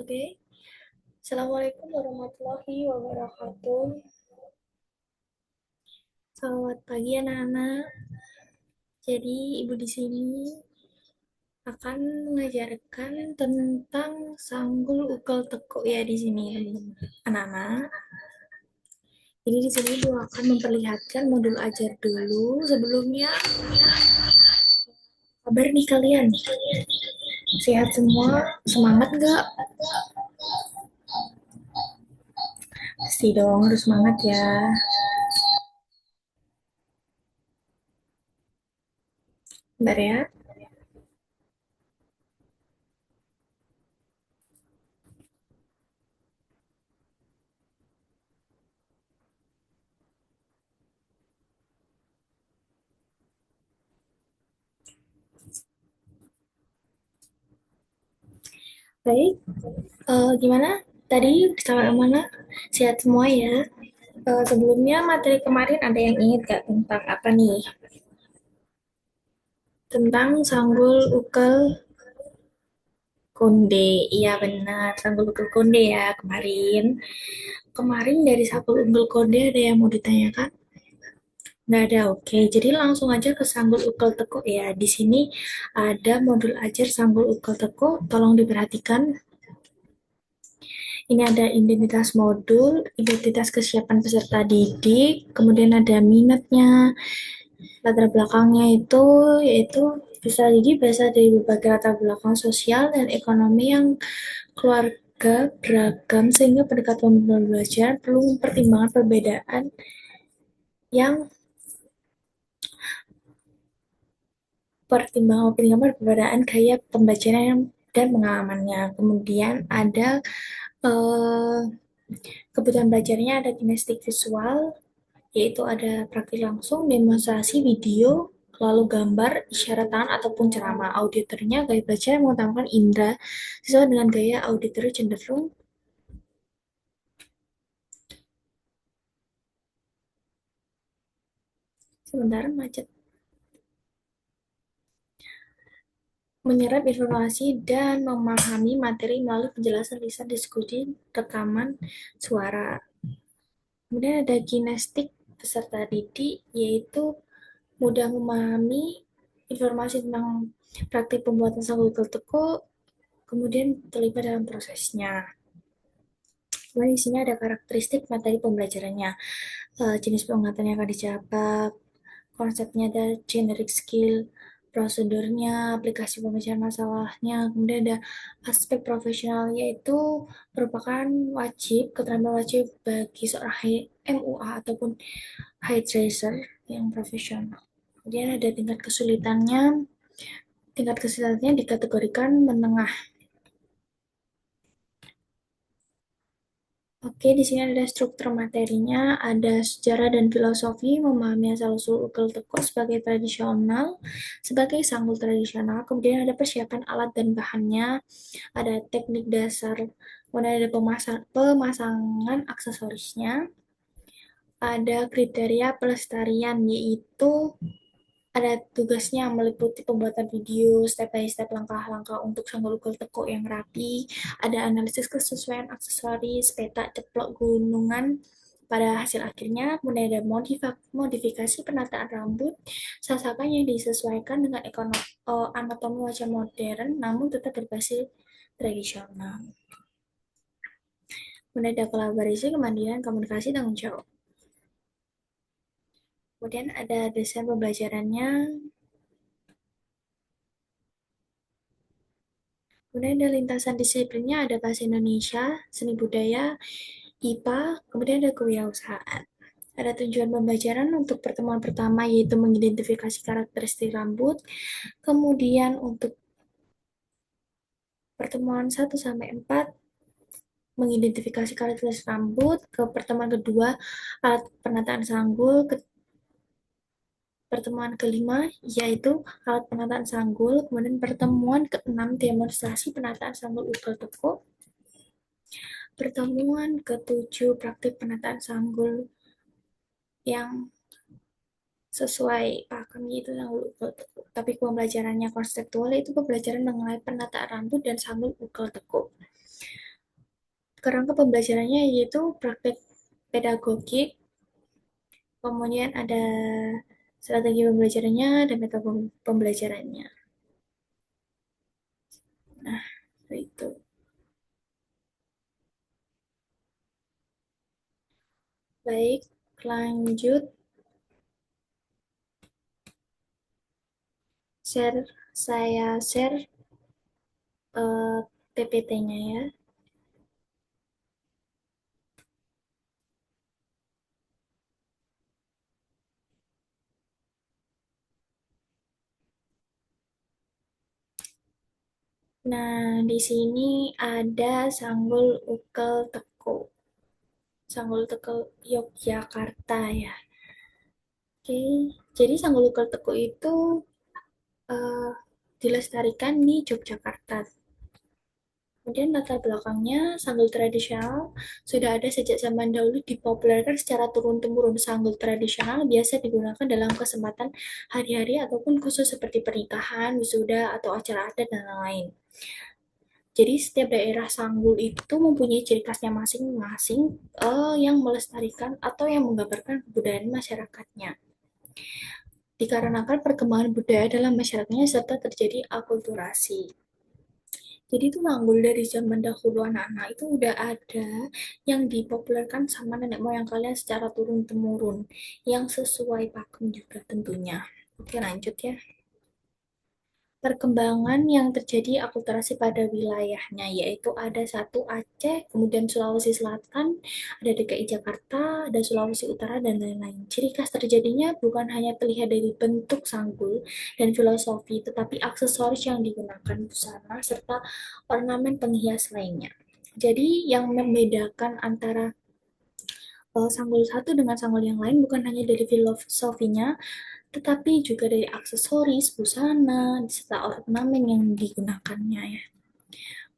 Oke, Assalamualaikum warahmatullahi wabarakatuh. Selamat pagi anak-anak. Jadi ibu di sini akan mengajarkan tentang sanggul ukel tekuk ya di sini anak-anak. Jadi di sini ibu akan memperlihatkan modul ajar dulu. Sebelumnya, kabar nih kalian? Sehat semua? Semangat nggak? Pasti dong, harus semangat ya. Bentar ya. Baik, gimana? Tadi sampai mana? Sehat semua ya? Sebelumnya materi kemarin ada yang ingat gak tentang apa nih? Tentang sanggul ukel konde. Iya benar, sanggul ukel konde ya kemarin. Kemarin dari sanggul ukel konde ada yang mau ditanyakan? Nggak ada, oke. Jadi langsung aja ke sanggul ukel teko ya. Di sini ada modul ajar sanggul ukel teko. Tolong diperhatikan. Ini ada identitas modul, identitas kesiapan peserta didik, kemudian ada minatnya, latar belakangnya itu yaitu bisa jadi berasal dari berbagai latar belakang sosial dan ekonomi yang keluarga beragam sehingga pendekatan belajar perlu mempertimbangkan perbedaan yang pertimbangan perbedaan gaya pembelajaran dan pengalamannya. Kemudian ada eh, kebutuhan belajarnya ada kinestik visual, yaitu ada praktik langsung, demonstrasi video, lalu gambar, isyarat tangan, ataupun ceramah. Auditornya gaya belajar yang mengutamakan indera sesuai dengan gaya auditor cenderung sementara macet menyerap informasi dan memahami materi melalui penjelasan lisan, diskusi, rekaman suara. Kemudian ada kinestik peserta didik, yaitu mudah memahami informasi tentang praktik pembuatan sagu teko, kemudian terlibat dalam prosesnya. Kemudian di sini ada karakteristik materi pembelajarannya, jenis pengangkatan yang akan dicapai, konsepnya ada generic skill, prosedurnya, aplikasi pemecahkan masalahnya, kemudian ada aspek profesional yaitu merupakan wajib, keterampilan wajib bagi seorang MUA ataupun hairdresser yang profesional. Kemudian ada tingkat kesulitannya dikategorikan menengah. Oke, di sini ada struktur materinya, ada sejarah dan filosofi, memahami asal-usul ukel teko sebagai tradisional, sebagai sanggul tradisional, kemudian ada persiapan alat dan bahannya, ada teknik dasar, kemudian ada pemasangan aksesorisnya, ada kriteria pelestarian, yaitu ada tugasnya meliputi pembuatan video step by step langkah-langkah untuk sanggul ukel teko yang rapi, ada analisis kesesuaian aksesoris, peta ceplok gunungan pada hasil akhirnya, kemudian ada modifikasi penataan rambut, sasapan yang disesuaikan dengan anatomi wajah modern namun tetap berbasis tradisional. Kemudian ada kolaborasi, kemandirian, komunikasi, tanggung jawab. Kemudian ada desain pembelajarannya, kemudian ada lintasan disiplinnya, ada bahasa Indonesia, seni budaya, IPA, kemudian ada kewirausahaan. Ada tujuan pembelajaran untuk pertemuan pertama yaitu mengidentifikasi karakteristik rambut, kemudian untuk pertemuan 1 sampai 4 mengidentifikasi karakteristik rambut, ke pertemuan kedua alat penataan sanggul, ke pertemuan kelima yaitu alat penataan sanggul, kemudian pertemuan keenam demonstrasi penataan sanggul ukel teko, pertemuan ketujuh praktik penataan sanggul yang sesuai pakem itu sanggul ukel teko. Tapi pembelajarannya konseptual itu pembelajaran mengenai penataan rambut dan sanggul ukel teko. Kerangka pembelajarannya yaitu praktek pedagogik, kemudian ada strategi pembelajarannya dan metode pembelajarannya. Nah, itu. Baik, lanjut share saya share PPT-nya ya. Nah, di sini ada Sanggul Ukel Teko. Sanggul Tekel Yogyakarta ya. Oke, jadi Sanggul Ukel Teko itu eh, dilestarikan di Yogyakarta. Kemudian latar belakangnya, sanggul tradisional sudah ada sejak zaman dahulu dipopulerkan secara turun-temurun. Sanggul tradisional biasa digunakan dalam kesempatan hari-hari ataupun khusus seperti pernikahan, wisuda, atau acara adat dan lain-lain. Jadi setiap daerah sanggul itu mempunyai ciri khasnya masing-masing yang melestarikan atau yang menggambarkan kebudayaan masyarakatnya. Dikarenakan perkembangan budaya dalam masyarakatnya serta terjadi akulturasi. Jadi itu manggul dari zaman dahulu anak-anak itu udah ada yang dipopulerkan sama nenek moyang kalian secara turun-temurun, yang sesuai pakem juga tentunya. Oke lanjut ya. Perkembangan yang terjadi akulturasi pada wilayahnya, yaitu ada satu Aceh, kemudian Sulawesi Selatan, ada DKI Jakarta, ada Sulawesi Utara, dan lain-lain. Ciri khas terjadinya bukan hanya terlihat dari bentuk sanggul dan filosofi, tetapi aksesoris yang digunakan, busana, serta ornamen penghias lainnya. Jadi yang membedakan antara sanggul satu dengan sanggul yang lain bukan hanya dari filosofinya, tetapi juga dari aksesoris, busana, serta ornamen yang digunakannya ya.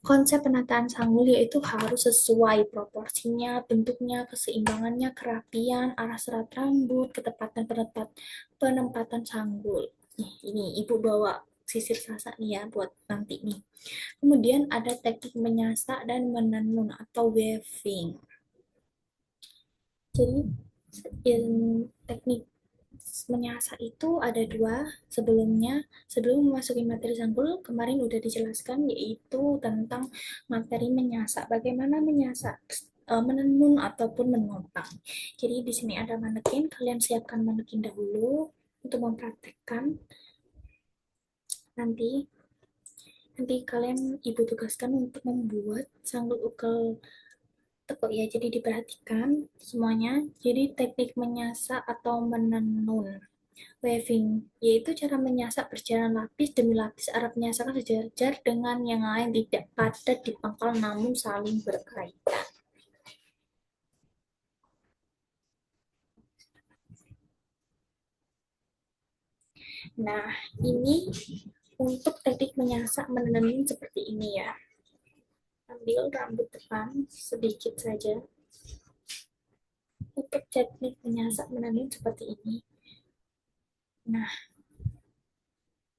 Konsep penataan sanggul yaitu harus sesuai proporsinya, bentuknya, keseimbangannya, kerapian, arah serat rambut, ketepatan penempatan sanggul. Nih, ini ibu bawa sisir sasak nih ya buat nanti nih. Kemudian ada teknik menyasak dan menenun atau weaving. Jadi teknik menyasak itu ada dua sebelumnya. Sebelum memasuki materi sampul kemarin udah dijelaskan, yaitu tentang materi menyasak, bagaimana menyasak, menenun ataupun menopang. Jadi di sini ada manekin, kalian siapkan manekin dahulu untuk mempraktekkan. Nanti nanti kalian ibu tugaskan untuk membuat sanggul ukel teko ya, jadi diperhatikan semuanya. Jadi teknik menyasak atau menenun weaving, yaitu cara menyasak berjalan lapis demi lapis. Arah penyasakan sejajar dengan yang lain, tidak padat di pangkal namun saling berkaitan. Nah, ini untuk teknik menyasak menenun seperti ini ya. Ambil rambut depan sedikit saja. Untuk teknik menyasak menenun seperti ini. Nah,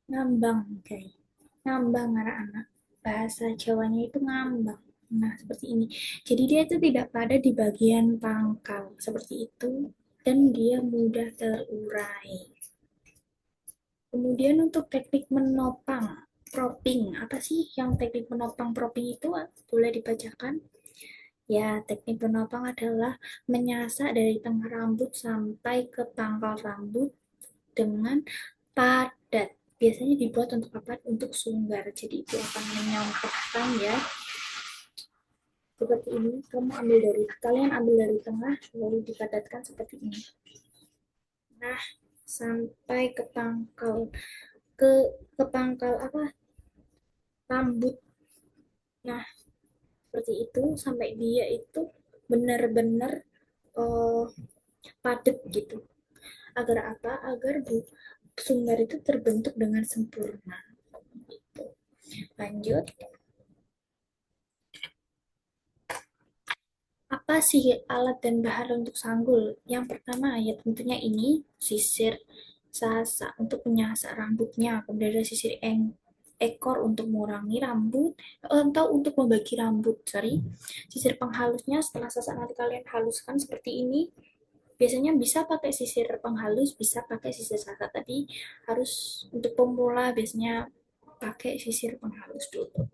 ngambang guys. Ngambang anak-anak. Bahasa Jawanya itu ngambang. Nah, seperti ini. Jadi dia itu tidak pada di bagian pangkal. Seperti itu. Dan dia mudah terurai. Kemudian untuk teknik menopang, propping. Apa sih yang teknik menopang propping itu? Boleh dibacakan? Ya, teknik menopang adalah menyasar dari tengah rambut sampai ke pangkal rambut dengan padat. Biasanya dibuat untuk apa? Untuk sunggar. Jadi itu akan menyampaikan ya. Seperti ini, kalian ambil dari tengah, lalu dipadatkan seperti ini. Nah, sampai ke pangkal, ke ke pangkal apa? Rambut. Nah, seperti itu sampai dia itu benar-benar uh, padat gitu. Agar apa? Agar sunggar itu terbentuk dengan sempurna. Gitu. Lanjut. Apa sih alat dan bahan untuk sanggul? Yang pertama ya tentunya ini sisir sasa untuk menyasak rambutnya, kemudian ada sisir eng ekor untuk mengurangi rambut, atau untuk membagi rambut, sorry. Sisir penghalusnya setelah selesai nanti kalian haluskan seperti ini. Biasanya bisa pakai sisir penghalus, bisa pakai sisir sasa, tapi harus untuk pemula biasanya pakai sisir penghalus dulu.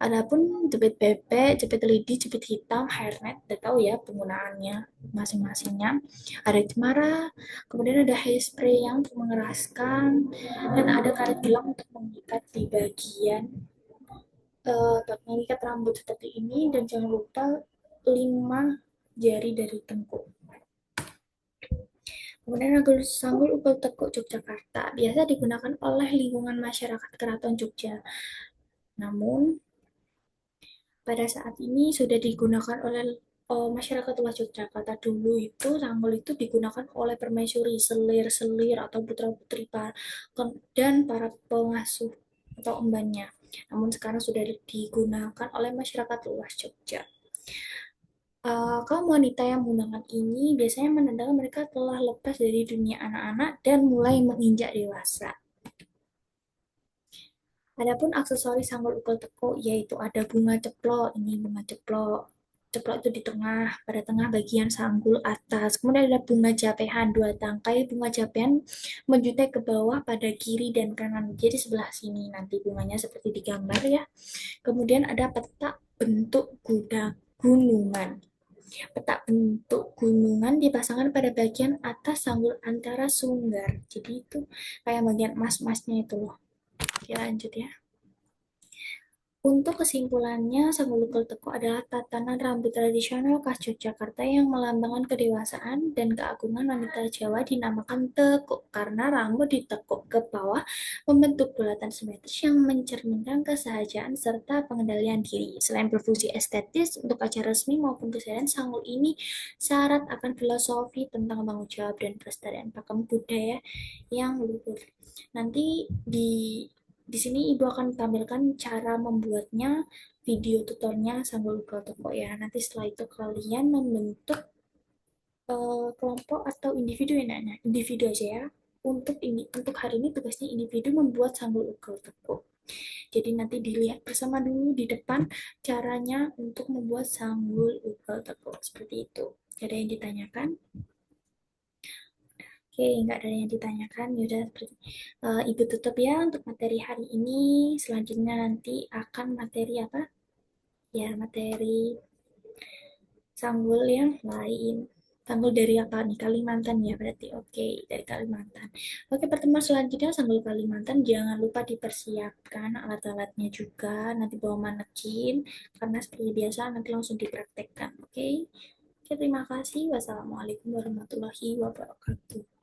Adapun jepit bebek, jepit lidi, jepit hitam, hairnet, udah tahu ya penggunaannya masing-masingnya. Ada cemara, kemudian ada hairspray yang untuk mengeraskan, dan ada karet gelang untuk mengikat di bagian mengikat rambut seperti ini, dan jangan lupa 5 jari dari tengkuk. Kemudian sanggul ukel tekuk Yogyakarta biasa digunakan oleh lingkungan masyarakat Keraton Jogja. Namun pada saat ini sudah digunakan oleh masyarakat luas Yogyakarta. Dulu itu sanggul itu digunakan oleh permaisuri, selir-selir atau putra-putri dan para pengasuh atau embannya. Namun sekarang sudah digunakan oleh masyarakat luas Jogja. Kaum wanita yang menggunakan ini biasanya menandakan mereka telah lepas dari dunia anak-anak dan mulai menginjak dewasa. Adapun aksesoris sanggul ukel teko yaitu ada bunga ceplok, ini bunga ceplok. Ceplok itu di tengah, pada tengah bagian sanggul atas. Kemudian ada bunga japehan, 2 tangkai bunga japehan menjutai ke bawah pada kiri dan kanan. Jadi sebelah sini nanti bunganya seperti di gambar ya. Kemudian ada petak bentuk gunungan. Petak bentuk gunungan dipasangkan pada bagian atas sanggul antara sunggar. Jadi itu kayak bagian emas-emasnya itu loh. Oke, lanjut ya. Untuk kesimpulannya, Sanggul Ukel Teko adalah tatanan rambut tradisional khas Yogyakarta yang melambangkan kedewasaan dan keagungan wanita Jawa dinamakan tekuk karena rambut ditekuk ke bawah membentuk bulatan simetris yang mencerminkan kesehajaan serta pengendalian diri. Selain berfungsi estetis untuk acara resmi maupun keseharian, sanggul ini syarat akan filosofi tentang tanggung jawab dan pelestarian pakem budaya yang luhur. Nanti di sini Ibu akan tampilkan cara membuatnya, video tutornya sambil toko ya. Nanti setelah itu kalian membentuk kelompok atau individu ya, Nana. Individu aja ya. Untuk hari ini tugasnya individu membuat sanggul ukel teko. Jadi nanti dilihat bersama dulu di depan caranya untuk membuat sanggul ukel teko seperti itu. Ada yang ditanyakan? Oke, nggak ada yang ditanyakan. Yaudah, seperti Ibu tutup ya untuk materi hari ini. Selanjutnya nanti akan materi apa? Ya, materi sanggul yang lain. Sanggul dari apa nih? Kalimantan ya berarti. Oke, dari Kalimantan. Oke, pertemuan selanjutnya sanggul Kalimantan. Jangan lupa dipersiapkan alat-alatnya juga. Nanti bawa manekin. Karena seperti biasa nanti langsung dipraktekkan. Oke. Oke, terima kasih. Wassalamualaikum warahmatullahi wabarakatuh.